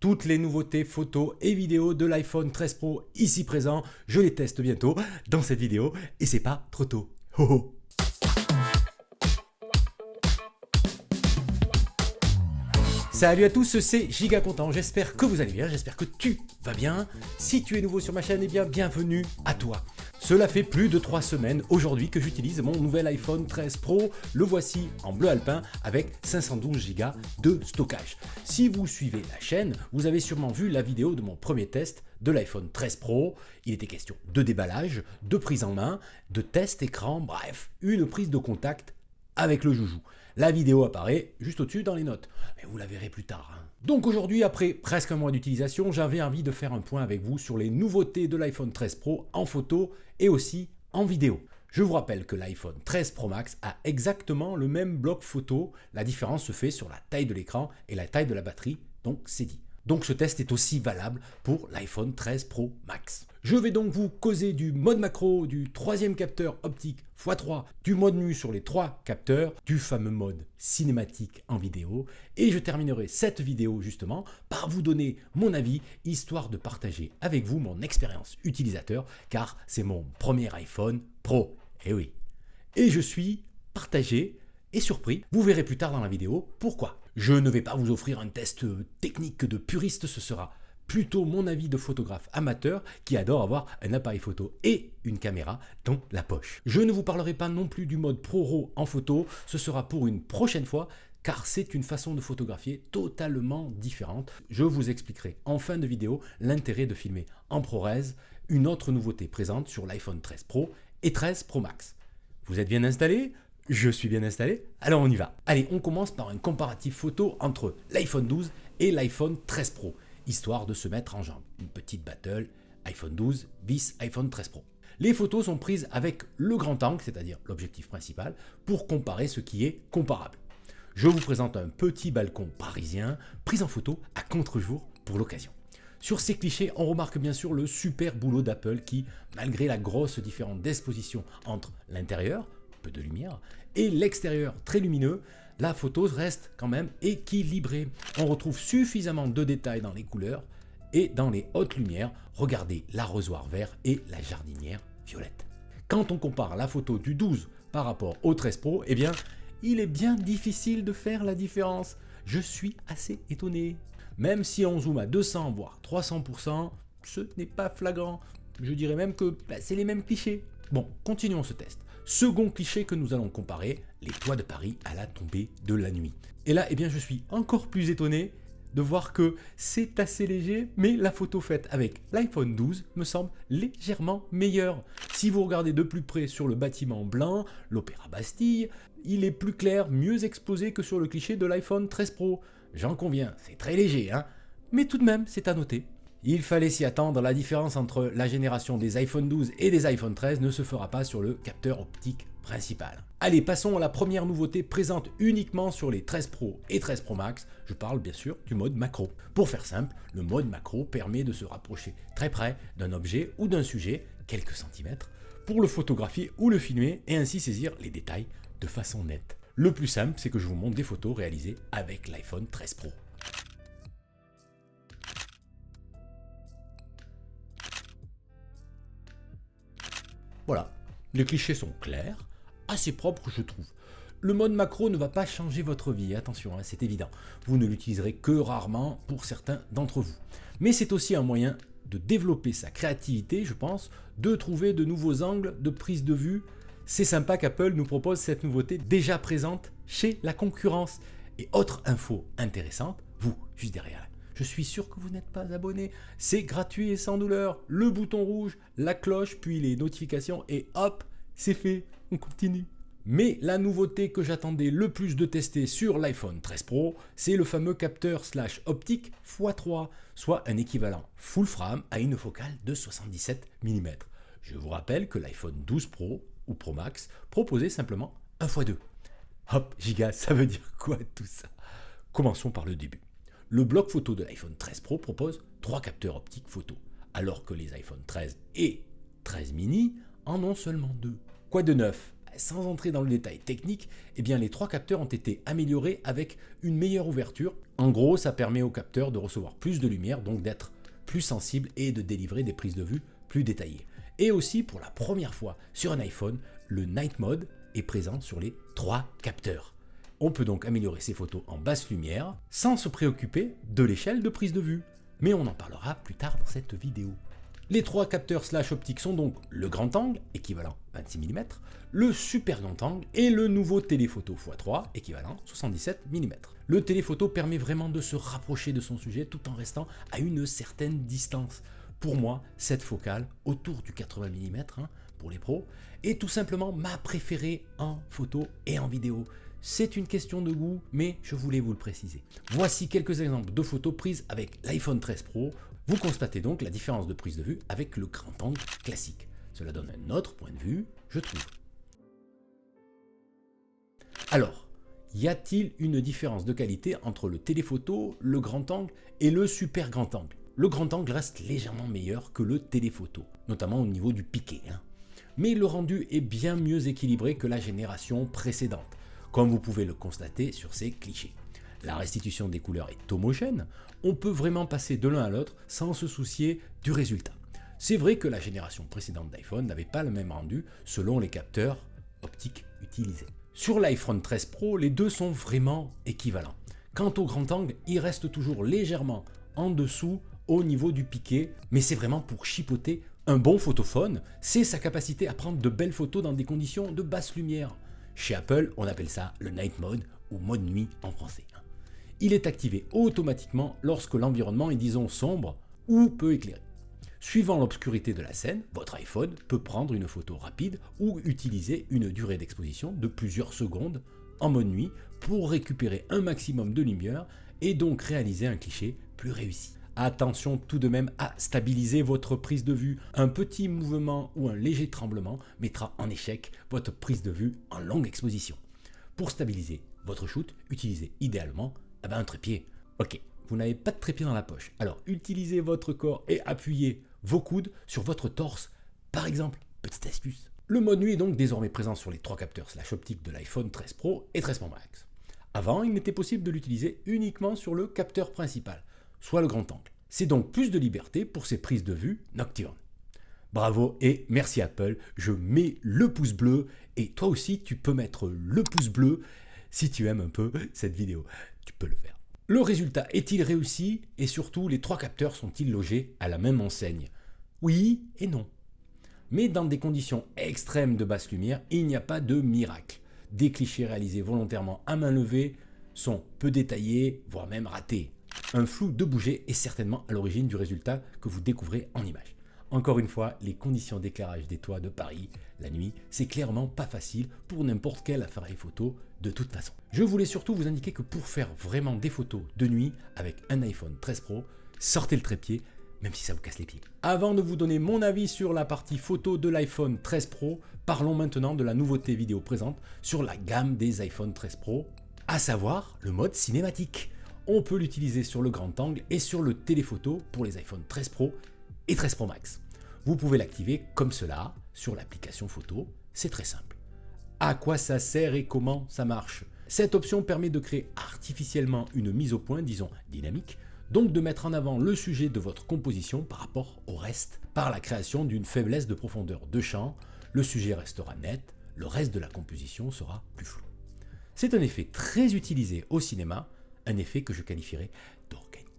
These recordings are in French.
Toutes les nouveautés photos et vidéos de l'iPhone 13 Pro ici présent, je les teste bientôt dans cette vidéo et c'est pas trop tôt. Ho ho. Salut à tous, c'est Giga Content, j'espère que vous allez bien, j'espère que tu vas bien. Si tu es nouveau sur ma chaîne, eh bien bienvenue à toi. Cela fait plus de 3 semaines aujourd'hui que j'utilise mon nouvel iPhone 13 Pro. Le voici en bleu alpin avec 512 Go de stockage. Si vous suivez la chaîne, vous avez sûrement vu la vidéo de mon premier test de l'iPhone 13 Pro. Il était question de déballage, de prise en main, de test écran, bref, une prise de contact avec le joujou. La vidéo apparaît juste au-dessus dans les notes, mais vous la verrez plus tard. Donc aujourd'hui, après presque un mois d'utilisation, j'avais envie de faire un point avec vous sur les nouveautés de l'iPhone 13 Pro en photo et aussi en vidéo. Je vous rappelle que l'iPhone 13 Pro Max a exactement le même bloc photo, la différence se fait sur la taille de l'écran et la taille de la batterie, donc c'est dit. Donc ce test est aussi valable pour l'iPhone 13 Pro Max. Je vais donc vous causer du mode macro, du troisième capteur optique x3, du mode nu sur les 3 capteurs, du fameux mode cinématique en vidéo, et je terminerai cette vidéo justement par vous donner mon avis, histoire de partager avec vous mon expérience utilisateur, car c'est mon premier iPhone Pro, et oui. Et je suis partagé et surpris, vous verrez plus tard dans la vidéo pourquoi. Je ne vais pas vous offrir un test technique de puriste, ce sera plutôt mon avis de photographe amateur qui adore avoir un appareil photo et une caméra dans la poche. Je ne vous parlerai pas non plus du mode ProRAW en photo, ce sera pour une prochaine fois car c'est une façon de photographier totalement différente. Je vous expliquerai en fin de vidéo l'intérêt de filmer en ProRes, une autre nouveauté présente sur l'iPhone 13 Pro et 13 Pro Max. Vous êtes bien installés ? Je suis bien installé, alors on y va. Allez, on commence par un comparatif photo entre l'iPhone 12 et l'iPhone 13 Pro, histoire de se mettre en jambe. Une petite battle, iPhone 12 vis iPhone 13 Pro. Les photos sont prises avec le grand angle, c'est-à-dire l'objectif principal, pour comparer ce qui est comparable. Je vous présente un petit balcon parisien, pris en photo à contre-jour pour l'occasion. Sur ces clichés, on remarque bien sûr le super boulot d'Apple qui, malgré la grosse différence d'exposition entre l'intérieur, peu de lumière, et l'extérieur très lumineux, la photo reste quand même équilibrée. On retrouve suffisamment de détails dans les couleurs et dans les hautes lumières. Regardez l'arrosoir vert et la jardinière violette. Quand on compare la photo du 12 par rapport au 13 Pro, eh bien, il est bien difficile de faire la différence. Je suis assez étonné. Même si on zoome à 200 voire 300%, ce n'est pas flagrant. Je dirais même que c'est les mêmes clichés. Bon, continuons ce test. Second cliché que nous allons comparer, les toits de Paris à la tombée de la nuit. Et là, eh bien, je suis encore plus étonné de voir que c'est assez léger, mais la photo faite avec l'iPhone 12 me semble légèrement meilleure. Si vous regardez de plus près sur le bâtiment blanc, l'Opéra Bastille, il est plus clair, mieux exposé que sur le cliché de l'iPhone 13 Pro. J'en conviens, c'est très léger, hein, mais tout de même, c'est à noter. Il fallait s'y attendre, la différence entre la génération des iPhone 12 et des iPhone 13 ne se fera pas sur le capteur optique principal. Allez, passons à la première nouveauté présente uniquement sur les 13 Pro et 13 Pro Max, je parle bien sûr du mode macro. Pour faire simple, le mode macro permet de se rapprocher très près d'un objet ou d'un sujet, quelques centimètres, pour le photographier ou le filmer et ainsi saisir les détails de façon nette. Le plus simple, c'est que je vous montre des photos réalisées avec l'iPhone 13 Pro. Voilà, les clichés sont clairs, assez propres je trouve. Le mode macro ne va pas changer votre vie, attention, hein, c'est évident. Vous ne l'utiliserez que rarement pour certains d'entre vous. Mais c'est aussi un moyen de développer sa créativité, je pense, de trouver de nouveaux angles de prise de vue. C'est sympa qu'Apple nous propose cette nouveauté déjà présente chez la concurrence. Et autre info intéressante, vous, juste derrière, je suis sûr que vous n'êtes pas abonné. C'est gratuit et sans douleur. Le bouton rouge, la cloche, puis les notifications et hop, c'est fait. On continue. Mais la nouveauté que j'attendais le plus de tester sur l'iPhone 13 Pro, c'est le fameux capteur / optique x3, soit un équivalent full frame à une focale de 77 mm. Je vous rappelle que l'iPhone 12 Pro ou Pro Max proposait simplement un x2. Hop, giga, ça veut dire quoi tout ça? Commençons par le début. Le bloc photo de l'iPhone 13 Pro propose 3 capteurs optiques photo, alors que les iPhone 13 et 13 mini en ont seulement 2. Quoi de neuf sans entrer dans le détail technique, eh bien les 3 capteurs ont été améliorés avec une meilleure ouverture. En gros, ça permet au capteur de recevoir plus de lumière, donc d'être plus sensible et de délivrer des prises de vue plus détaillées. Et aussi, pour la première fois sur un iPhone, le Night Mode est présent sur les 3 capteurs. On peut donc améliorer ses photos en basse lumière sans se préoccuper de l'échelle de prise de vue. Mais on en parlera plus tard dans cette vidéo. Les 3 capteurs slash optiques sont donc le grand angle, équivalent 26 mm, le super grand angle et le nouveau téléphoto x3, équivalent 77 mm. Le téléphoto permet vraiment de se rapprocher de son sujet tout en restant à une certaine distance. Pour moi, cette focale, autour du 80 mm pour les pros, est tout simplement ma préférée en photo et en vidéo. C'est une question de goût, mais je voulais vous le préciser. Voici quelques exemples de photos prises avec l'iPhone 13 Pro. Vous constatez donc la différence de prise de vue avec le grand angle classique. Cela donne un autre point de vue, je trouve. Alors, y a-t-il une différence de qualité entre le téléphoto, le grand angle et le super grand angle? Le grand angle reste légèrement meilleur que le téléphoto, notamment au niveau du piqué. Mais le rendu est bien mieux équilibré que la génération précédente, comme vous pouvez le constater sur ces clichés. La restitution des couleurs est homogène, on peut vraiment passer de l'un à l'autre sans se soucier du résultat. C'est vrai que la génération précédente d'iPhone n'avait pas le même rendu selon les capteurs optiques utilisés. Sur l'iPhone 13 Pro, les deux sont vraiment équivalents. Quant au grand angle, il reste toujours légèrement en dessous au niveau du piqué, mais c'est vraiment pour chipoter. Un bon photophone, c'est sa capacité à prendre de belles photos dans des conditions de basse lumière. Chez Apple, on appelle ça le Night Mode ou mode nuit en français. Il est activé automatiquement lorsque l'environnement est disons sombre ou peu éclairé. Suivant l'obscurité de la scène, votre iPhone peut prendre une photo rapide ou utiliser une durée d'exposition de plusieurs secondes en mode nuit pour récupérer un maximum de lumière et donc réaliser un cliché plus réussi. Attention tout de même à stabiliser votre prise de vue. Un petit mouvement ou un léger tremblement mettra en échec votre prise de vue en longue exposition. Pour stabiliser votre shoot, utilisez idéalement un trépied. Ok, vous n'avez pas de trépied dans la poche, alors utilisez votre corps et appuyez vos coudes sur votre torse. Par exemple, petite astuce. Le mode nuit est donc désormais présent sur les 3 capteurs slash optiques de l'iPhone 13 Pro et 13 Pro Max. Avant, il n'était possible de l'utiliser uniquement sur le capteur principal, soit le grand angle. C'est donc plus de liberté pour ces prises de vue nocturnes. Bravo et merci Apple, je mets le pouce bleu et toi aussi tu peux mettre le pouce bleu si tu aimes un peu cette vidéo, tu peux le faire. Le résultat est-il réussi et surtout les 3 capteurs sont-ils logés à la même enseigne? Oui et non. Mais dans des conditions extrêmes de basse lumière, il n'y a pas de miracle. Des clichés réalisés volontairement à main levée sont peu détaillés, voire même ratés. Un flou de bouger est certainement à l'origine du résultat que vous découvrez en image. Encore une fois, les conditions d'éclairage des toits de Paris, la nuit, c'est clairement pas facile pour n'importe quel appareil photo de toute façon. Je voulais surtout vous indiquer que pour faire vraiment des photos de nuit avec un iPhone 13 Pro, sortez le trépied, même si ça vous casse les pieds. Avant de vous donner mon avis sur la partie photo de l'iPhone 13 Pro, parlons maintenant de la nouveauté vidéo présente sur la gamme des iPhone 13 Pro, à savoir le mode cinématique. On peut l'utiliser sur le grand angle et sur le téléphoto pour les iPhone 13 Pro et 13 Pro Max. Vous pouvez l'activer comme cela sur l'application photo, c'est très simple. À quoi ça sert et comment ça marche? Cette option permet de créer artificiellement une mise au point, disons dynamique, donc de mettre en avant le sujet de votre composition par rapport au reste. Par la création d'une faiblesse de profondeur de champ, le sujet restera net, le reste de la composition sera plus flou. C'est un effet très utilisé au cinéma, un effet que je qualifierais d'organique.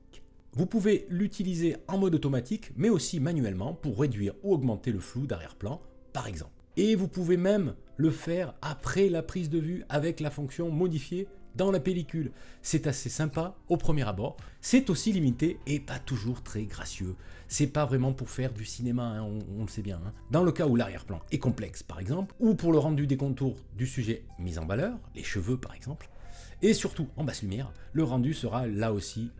Vous pouvez l'utiliser en mode automatique, mais aussi manuellement pour réduire ou augmenter le flou d'arrière-plan, par exemple. Et vous pouvez même le faire après la prise de vue avec la fonction modifier dans la pellicule. C'est assez sympa au premier abord. C'est aussi limité et pas toujours très gracieux. C'est pas vraiment pour faire du cinéma, on le sait bien. Dans le cas où l'arrière-plan est complexe, par exemple, ou pour le rendu des contours du sujet mis en valeur, les cheveux par exemple, et surtout en basse lumière, le rendu sera là aussi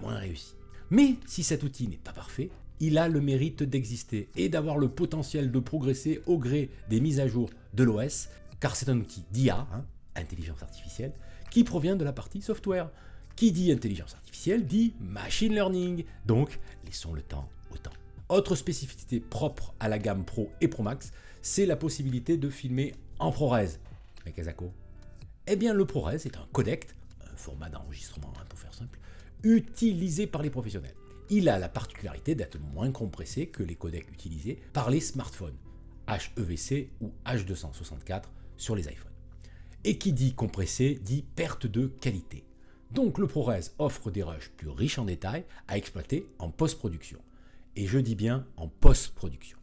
moins réussi. Mais si cet outil n'est pas parfait, il a le mérite d'exister et d'avoir le potentiel de progresser au gré des mises à jour de l'OS, car c'est un outil d'IA, intelligence artificielle, qui provient de la partie software. Qui dit intelligence artificielle dit machine learning, donc laissons le temps au temps. Autre spécificité propre à la gamme Pro et Pro Max, c'est la possibilité de filmer en ProRes? Mais Kazako. Eh bien, le ProRes est un codec, un format d'enregistrement, pour faire simple, utilisé par les professionnels. Il a la particularité d'être moins compressé que les codecs utilisés par les smartphones, HEVC ou H264 sur les iPhones. Et qui dit compressé dit perte de qualité. Donc le ProRes offre des rushs plus riches en détails à exploiter en post-production. Et je dis bien en post-production.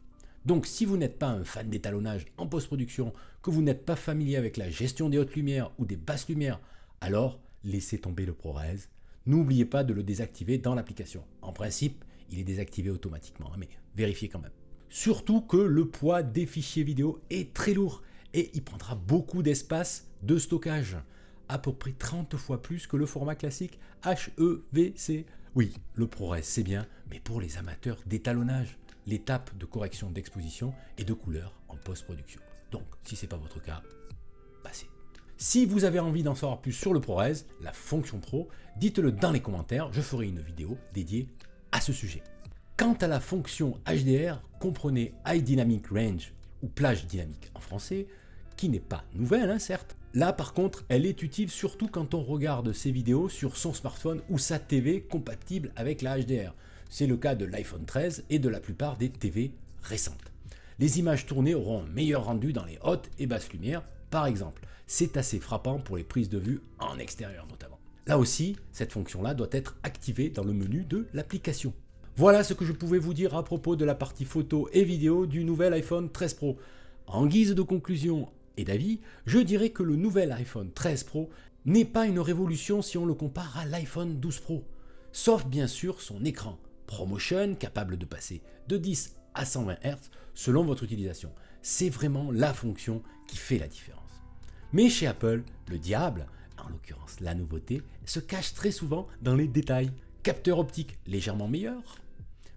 Donc si vous n'êtes pas un fan d'étalonnage en post-production, que vous n'êtes pas familier avec la gestion des hautes lumières ou des basses lumières, alors laissez tomber le ProRes. N'oubliez pas de le désactiver dans l'application. En principe, il est désactivé automatiquement, mais vérifiez quand même. Surtout que le poids des fichiers vidéo est très lourd et il prendra beaucoup d'espace de stockage, à peu près 30 fois plus que le format classique HEVC. Oui, le ProRes c'est bien, mais pour les amateurs d'étalonnage, l'étape de correction d'exposition et de couleur en post-production. Donc, si ce n'est pas votre cas, passez. Si vous avez envie d'en savoir plus sur le ProRes, la fonction Pro, dites-le dans les commentaires, je ferai une vidéo dédiée à ce sujet. Quant à la fonction HDR, comprenez High Dynamic Range ou plage dynamique en français, qui n'est pas nouvelle, certes. Là par contre, elle est utile surtout quand on regarde ses vidéos sur son smartphone ou sa TV compatible avec la HDR. C'est le cas de l'iPhone 13 et de la plupart des TV récentes. Les images tournées auront un meilleur rendu dans les hautes et basses lumières, par exemple. C'est assez frappant pour les prises de vue en extérieur notamment. Là aussi, cette fonction-là doit être activée dans le menu de l'application. Voilà ce que je pouvais vous dire à propos de la partie photo et vidéo du nouvel iPhone 13 Pro. En guise de conclusion et d'avis, je dirais que le nouvel iPhone 13 Pro n'est pas une révolution si on le compare à l'iPhone 12 Pro, sauf bien sûr son écran ProMotion capable de passer de 10 à 120 Hz selon votre utilisation. C'est vraiment la fonction qui fait la différence. Mais chez Apple, le diable, en l'occurrence la nouveauté, se cache très souvent dans les détails. Capteur optique légèrement meilleur,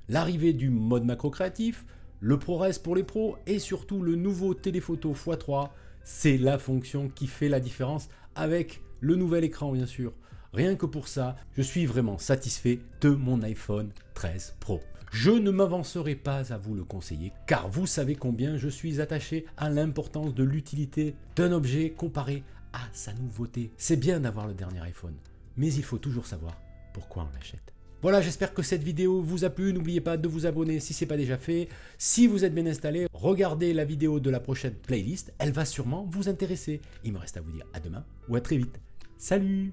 l'arrivée du mode macro créatif, le ProRes pour les pros et surtout le nouveau téléphoto x3, c'est la fonction qui fait la différence avec le nouvel écran bien sûr. Rien que pour ça, je suis vraiment satisfait de mon iPhone 13 Pro. Je ne m'avancerai pas à vous le conseiller car vous savez combien je suis attaché à l'importance de l'utilité d'un objet comparé à sa nouveauté. C'est bien d'avoir le dernier iPhone, mais il faut toujours savoir pourquoi on l'achète. Voilà, j'espère que cette vidéo vous a plu. N'oubliez pas de vous abonner si ce n'est pas déjà fait. Si vous êtes bien installé, regardez la vidéo de la prochaine playlist. Elle va sûrement vous intéresser. Il me reste à vous dire à demain ou à très vite. Salut!